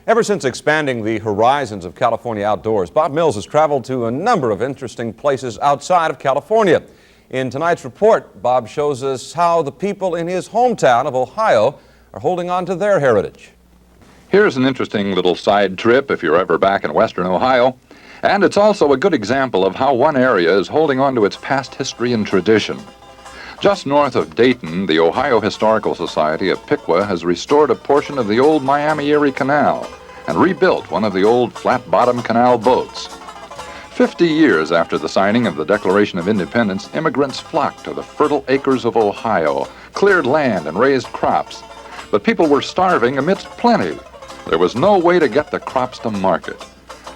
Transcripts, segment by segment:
Ever since expanding the horizons of California outdoors, Bob Mills has traveled to a number of interesting places outside of California. In tonight's report, Bob shows us how the people in his hometown of Ohio are holding on to their heritage. Here's an interesting little side trip if you're ever back in western Ohio. And it's also a good example of how one area is holding on to its past history and tradition. Just north of Dayton, the Ohio Historical Society of Piqua has restored a portion of the old Miami-Erie Canal and rebuilt one of the old flat-bottom canal boats. 50 years after the signing of the Declaration of Independence, immigrants flocked to the fertile acres of Ohio, cleared land and raised crops. But people were starving amidst plenty. There was no way to get the crops to market.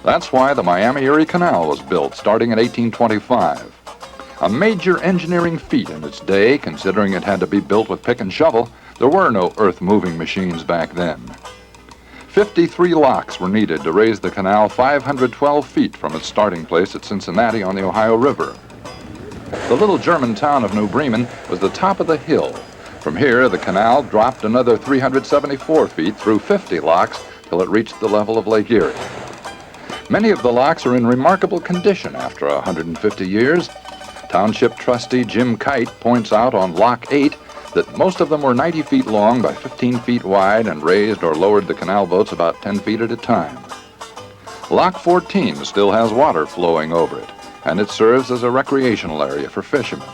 That's why the Miami-Erie Canal was built, starting in 1825. A major engineering feat in its day, considering it had to be built with pick and shovel. There were no earth-moving machines back then. 53 locks were needed to raise the canal 512 feet from its starting place at Cincinnati on the Ohio River. The little German town of New Bremen was the top of the hill. From here, the canal dropped another 374 feet through 50 locks till it reached the level of Lake Erie. Many of the locks are in remarkable condition after 150 years. Township trustee Jim Kite points out on Lock 8 that most of them were 90 feet long by 15 feet wide and raised or lowered the canal boats about 10 feet at a time. Lock 14 still has water flowing over it, and it serves as a recreational area for fishermen.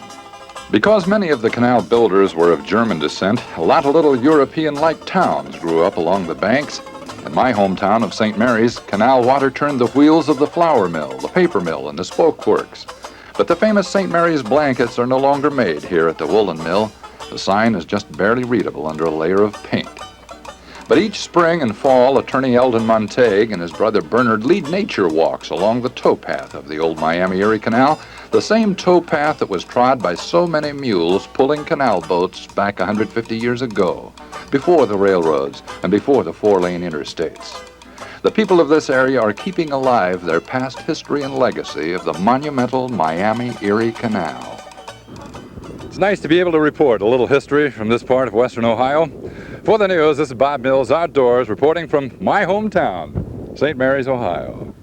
Because many of the canal builders were of German descent, a lot of little European-like towns grew up along the banks. In my hometown of St. Mary's, canal water turned the wheels of the flour mill, the paper mill, and the spoke works. But the famous St. Mary's blankets are no longer made here at the woolen mill. The sign is just barely readable under a layer of paint. But each spring and fall, attorney Eldon Montague and his brother Bernard lead nature walks along the towpath of the old Miami-Erie Canal, the same towpath that was trod by so many mules pulling canal boats back 150 years ago, before the railroads and before the four-lane interstates. The people of this area are keeping alive their past history and legacy of the monumental Miami-Erie Canal. It's nice to be able to report a little history from this part of western Ohio. For the news, this is Bob Mills Outdoors reporting from my hometown, St. Mary's, Ohio.